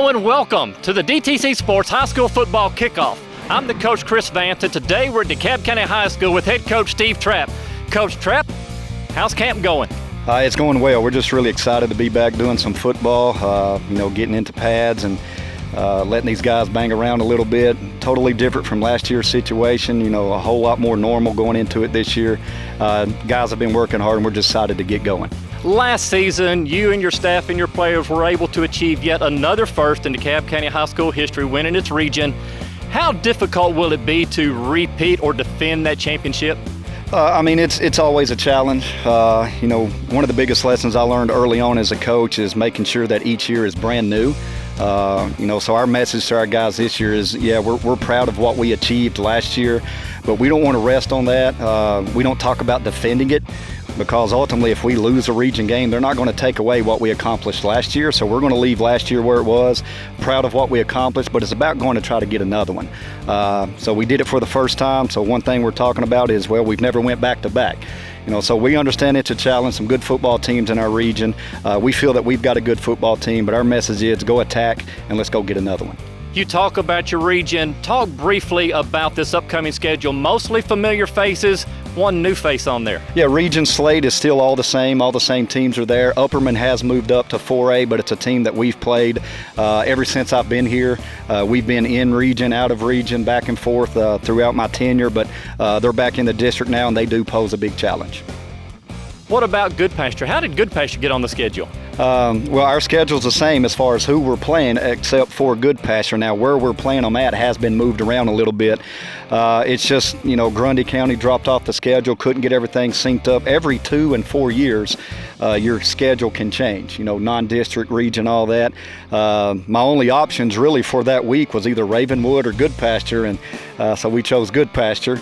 and welcome to the DTC Sports High School Football Kickoff. I'm the coach, Chris Vance, and today we're at DeKalb County High School with head coach Steve Trapp. Coach Trapp, how's camp going? It's going well. We're just really excited to be back doing some football, getting into pads and letting these guys bang around a little bit. Totally different from last year's situation, a whole lot more normal going into it this year. Guys have been working hard and we're just excited to get going. Last season, you and your staff and your players were able to achieve yet another first in DeKalb County High School history, winning its region. How difficult will it be to repeat or defend that championship? It's always a challenge. One of the biggest lessons I learned early on as a coach is making sure that each year is brand new. So our message to our guys this year is, we're proud of what we achieved last year, but we don't want to rest on that. We don't talk about defending it, because ultimately if we lose a region game, they're not going to take away what we accomplished last year. So we're going to leave last year where it was, proud of what we accomplished, but it's about going to try to get another one. So we did it for the first time. So one thing we're talking about is, we've never went back to back. So we understand it's a challenge, some good football teams in our region. We feel that we've got a good football team, but our message is go attack and let's go get another one. You talk about your region. Talk briefly about this upcoming schedule. Mostly familiar faces, one new face on there. Yeah, region slate is still all the same teams are there. Upperman has moved up to 4A, but it's a team that we've played ever since I've been here. We've been in region, out of region, back and forth throughout my tenure, but they're back in the district now and they do pose a big challenge. What about Good Pasture? How did Good Pasture get on the schedule? Our schedule's the same as far as who we're playing, except for Good Pasture. Now, where we're playing them at has been moved around a little bit. It's just, Grundy County dropped off the schedule, couldn't get everything synced up. Every 2 and 4 years, your schedule can change, non-district, region, all that. My only options really for that week was either Ravenwood or Good Pasture, and so we chose Good Pasture.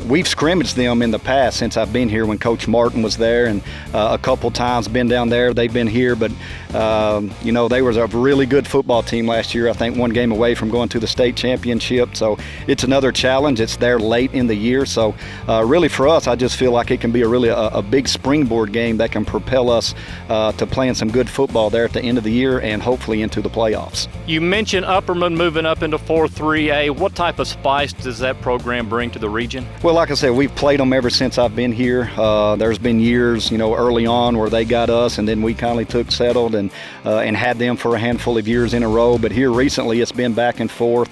We've scrimmaged them in the past since I've been here when Coach Martin was there, and a couple times been down there. They've been here, but they was a really good football team last year. I think one game away from going to the state championship. So it's another challenge. It's there late in the year. So really for us, I just feel like it can be a big springboard game that can propel us to playing some good football there at the end of the year and hopefully into the playoffs. You mentioned Upperman moving up into 4-3A. What type of spice does that program bring to the region? Well, like I said, we've played them ever since I've been here. There's been years, early on where they got us and then we kindly settled and had them for a handful of years in a row. But here recently it's been back and forth.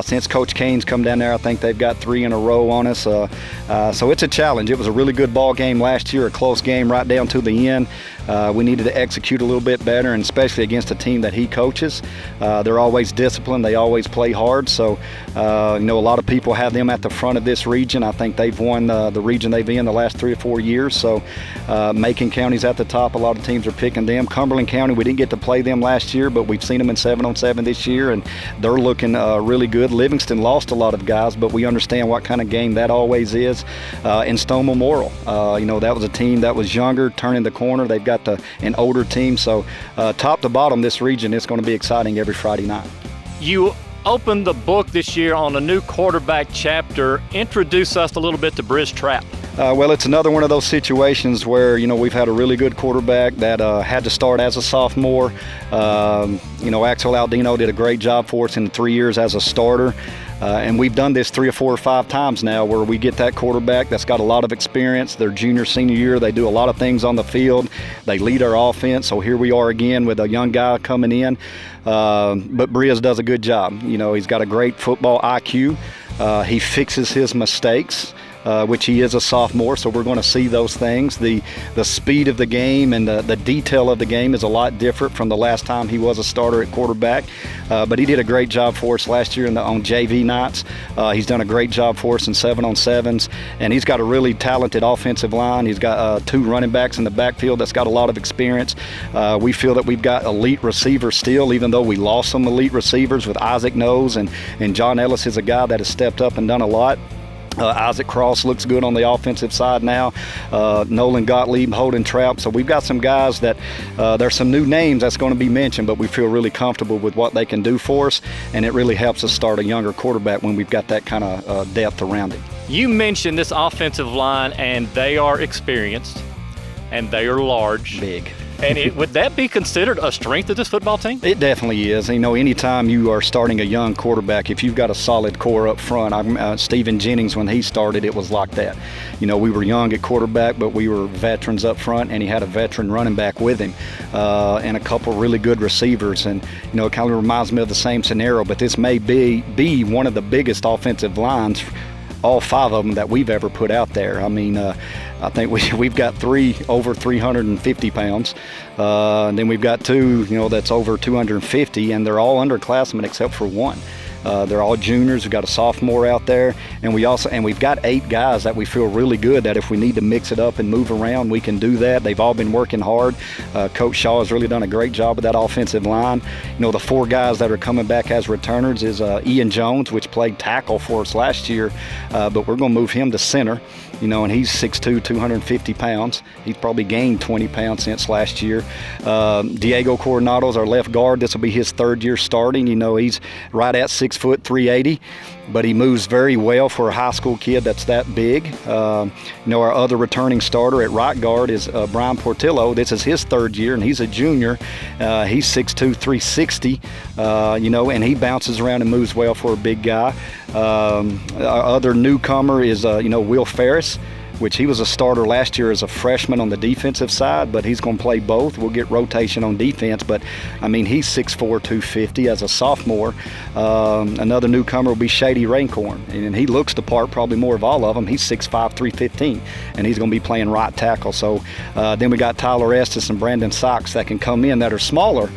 Since Coach Kane's come down there, I think they've got 3 in a row on us. So it's a challenge. It was a really good ball game last year, a close game right down to the end. We needed to execute a little bit better, and especially against a team that he coaches. They're always disciplined. They always play hard. So, a lot of people have them at the front of this region. I think they've won the region they've been in the last 3 or 4 years. So, Macon County's at the top. A lot of teams are picking them. Cumberland County, we didn't get to play them last year, but we've seen them in 7-on-7 this year, and they're looking really good. Livingston lost a lot of guys, but we understand what kind of game that always is. And Stone Memorial, that was a team that was younger, turning the corner. They've got an older team. So top to bottom, this region is going to be exciting every Friday night. You opened the book this year on a new quarterback chapter. Introduce us a little bit to Steve Trapp. It's another one of those situations where, we've had a really good quarterback that had to start as a sophomore. Axel Aldino did a great job for us in 3 years as a starter. And we've done this 3 or 4 or 5 times now where we get that quarterback that's got a lot of experience. Their junior, senior year, they do a lot of things on the field. They lead our offense. So here we are again with a young guy coming in. But Briz does a good job. He's got a great football IQ. He fixes his mistakes. Which he is a sophomore, so we're going to see those things. The speed of the game and the detail of the game is a lot different from the last time he was a starter at quarterback. But he did a great job for us last year on JV nights. He's done a great job for us in 7-on-7s, and he's got a really talented offensive line. He's got 2 running backs in the backfield that's got a lot of experience. We feel that we've got elite receivers still, even though we lost some elite receivers with Isaac Knowles, and John Ellis is a guy that has stepped up and done a lot. Isaac Cross looks good on the offensive side now. Nolan Gottlieb, Holden Trapp. So we've got some guys that there's some new names that's going to be mentioned, but we feel really comfortable with what they can do for us, and it really helps us start a younger quarterback when we've got that kind of depth around him. You mentioned this offensive line, and they are experienced, and they are large. Big. And would that be considered a strength of this football team? It definitely is. Anytime you are starting a young quarterback, if you've got a solid core up front, Stephen Jennings, when he started, it was like that. We were young at quarterback, but we were veterans up front, and he had a veteran running back with him and a couple really good receivers. And, it kind of reminds me of the same scenario, but this may be one of the biggest offensive lines, all 5 of them, that we've ever put out there. I think we've got 3 over 350 pounds. And then we've got 2, that's over 250, and they're all underclassmen except for 1. They're all juniors. We've got a sophomore out there, and we've got 8 guys that we feel really good that if we need to mix it up and move around, we can do that. They've all been working hard. Coach Shaw has really done a great job with that offensive line. The 4 guys that are coming back as returners is Ian Jones, which played tackle for us last year, but we're going to move him to center. And he's 6'2", 250 pounds. He's probably gained 20 pounds since last year. Diego Coronado's our left guard. This will be his 3rd year starting. He's right at 6 foot, 380, but he moves very well for a high school kid that's that big. Our other returning starter at right guard is Brian Portillo. This is his 3rd year, and he's a junior. He's 6'2", 360, and he bounces around and moves well for a big guy. Our other newcomer is, Will Ferris, which he was a starter last year as a freshman on the defensive side, but he's going to play both. We'll get rotation on defense, but he's 6'4", 250 as a sophomore. Another newcomer will be Shady Raincorn, and he looks the part probably more of all of them. He's 6'5", 315, and he's going to be playing right tackle. So then we got Tyler Estes and Brandon Socks that can come in that are smaller,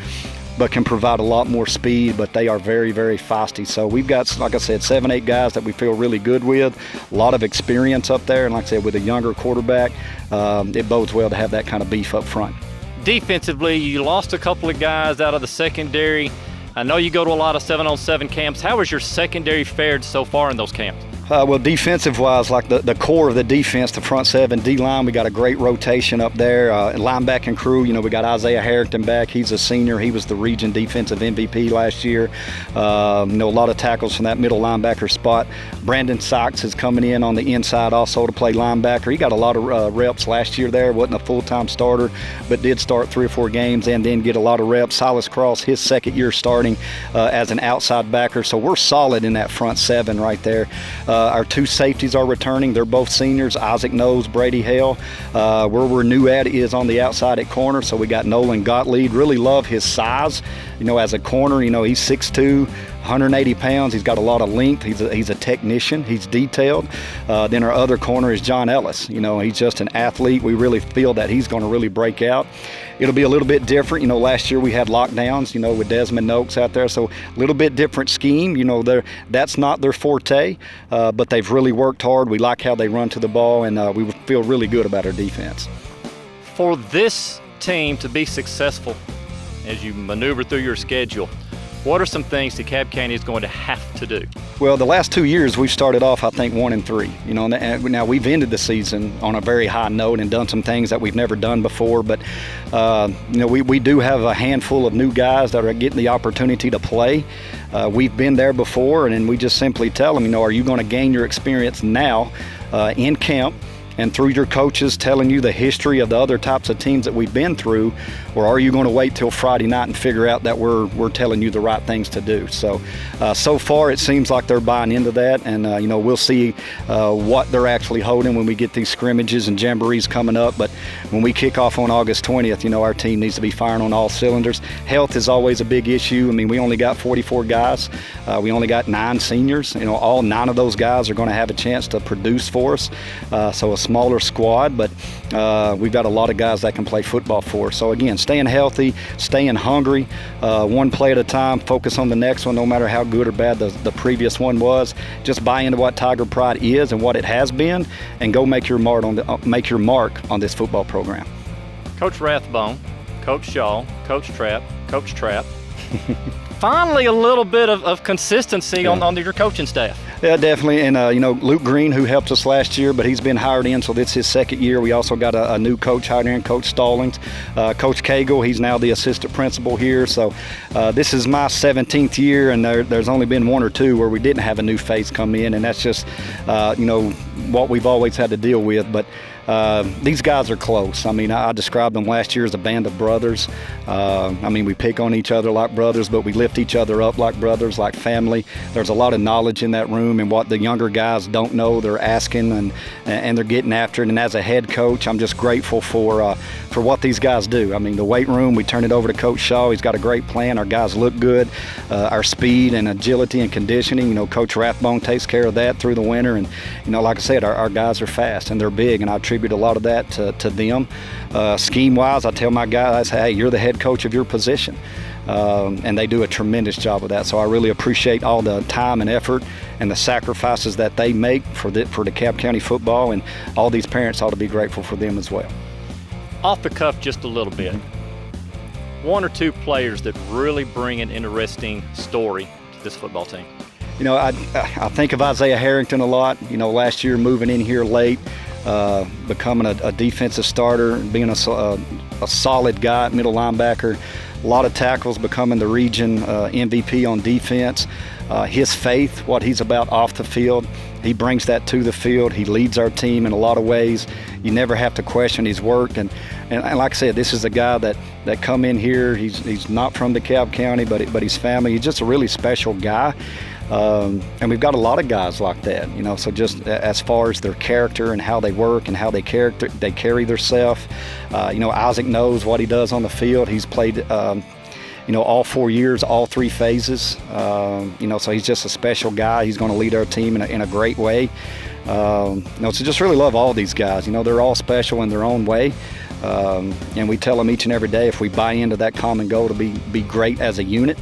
but can provide a lot more speed, but they are very, very feisty. So we've got, like I said, 7, 8 guys that we feel really good with, a lot of experience up there, and like I said, with a younger quarterback, it bodes well to have that kind of beef up front. Defensively, you lost a couple of guys out of the secondary. I know you go to a lot of 7-on-7 camps. How has your secondary fared so far in those camps? Well, defensive-wise, like the core of the defense, the front 7, D-line, we got a great rotation up there. Linebacking crew, we got Isaiah Harrington back. He's a senior. He was the region defensive MVP last year. A lot of tackles from that middle linebacker spot. Brandon Sykes is coming in on the inside also to play linebacker. He got a lot of reps last year there. Wasn't a full-time starter, but did start 3 or 4 games and then get a lot of reps. Silas Cross, his 2nd year starting as an outside backer. So we're solid in that front 7 right there. Our 2 safeties are returning. They're both seniors, Isaac Knowles, Brady Hale. Where we're new at is on the outside at corner. So we got Nolan Gottlieb. Really love his size. As a corner, he's 6'2", 180 pounds. He's got a lot of length. He's a technician. He's detailed. Then our other corner is John Ellis. He's just an athlete. We really feel that he's going to really break out. It'll be a little bit different. Last year we had lockdowns, with Desmond Noakes out there. So a little bit different scheme. That's not their forte, but they've really worked hard. We like how they run to the ball, and we feel really good about our defense. For this team to be successful as you maneuver through your schedule, what are some things DeKalb County is going to have to do? Well, the last 2 years we've started off, I think, 1-3. Now we've ended the season on a very high note and done some things that we've never done before. But we do have a handful of new guys that are getting the opportunity to play. We've been there before, and we just simply tell them, are you going to gain your experience now in camp and through your coaches telling you the history of the other types of teams that we've been through, or are you going to wait till Friday night and figure out that we're telling you the right things to do? So far it seems like they're buying into that, and we'll see what they're actually holding when we get these scrimmages and jamborees coming up. But when we kick off on August 20th, our team needs to be firing on all cylinders. Health is always a big issue. We only got 44 guys. We only got 9 seniors. All 9 of those guys are going to have a chance to produce for us. So a smaller squad, but we've got a lot of guys that can play football for us. So again, staying healthy, staying hungry, one play at a time, focus on the next one, no matter how good or bad the previous one was. Just buy into what Tiger Pride is and what it has been, and go make your mark on this football program. Coach Rathbone, Coach Shaw, Coach Trapp. Finally, a little bit of consistency on your coaching staff. Yeah, definitely. And, Luke Green, who helped us last year, but he's been hired in, so this is his 2nd year. We also got a new coach hired in, Coach Stallings. Coach Cagle, he's now the assistant principal here. So this is my 17th year, and there's only been 1 or 2 where we didn't have a new face come in, and that's just, what we've always had to deal with. But These guys are close. I mean, I described them last year as a band of brothers. I mean, we pick on each other like brothers, but we lift each other up like brothers, like family. There's a lot of knowledge in that room, and what the younger guys don't know, they're asking and they're getting after it. And as a head coach, I'm just grateful for what these guys do. I mean, the weight room, we turn it over to Coach Shaw. He's got a great plan. Our guys look good. Our speed and agility and conditioning, Coach Rathbone takes care of that through the winter. And, like I said, our guys are fast and they're big, and I attribute a lot of that to them. Scheme-wise, I tell my guys, hey, you're the head coach of your position. And they do a tremendous job of that. So I really appreciate all the time and effort and the sacrifices that they make for DeKalb County football, and all these parents ought to be grateful for them as well. Off the cuff just a little bit, one or two players that really bring an interesting story to this football team. I think of Isaiah Harrington a lot. Last year moving in here late, becoming a defensive starter, being a solid guy, middle linebacker, a lot of tackles, becoming the region MVP on defense. His faith, what he's about off the field, he brings that to the field. He leads our team in a lot of ways. You never have to question his work. And like I said, this is a guy that come in here. He's not from DeKalb County, but his family. He's just a really special guy. And we've got a lot of guys like that, so just as far as their character and how they work and how they carry themselves. Isaac knows what he does on the field. He's played, all 4 years, all three phases. So he's just a special guy. He's going to lead our team in a great way. So just really love all these guys. They're all special in their own way. And we tell them each and every day, if we buy into that common goal to be great as a unit,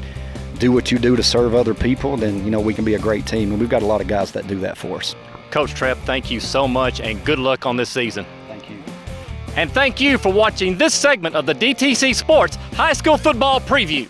do what you do to serve other people, then we can be a great team, and we've got a lot of guys that do that for us. Coach Trapp, thank you so much, and good luck on this season. Thank you. And thank you for watching this segment of the DTC Sports High School Football Preview.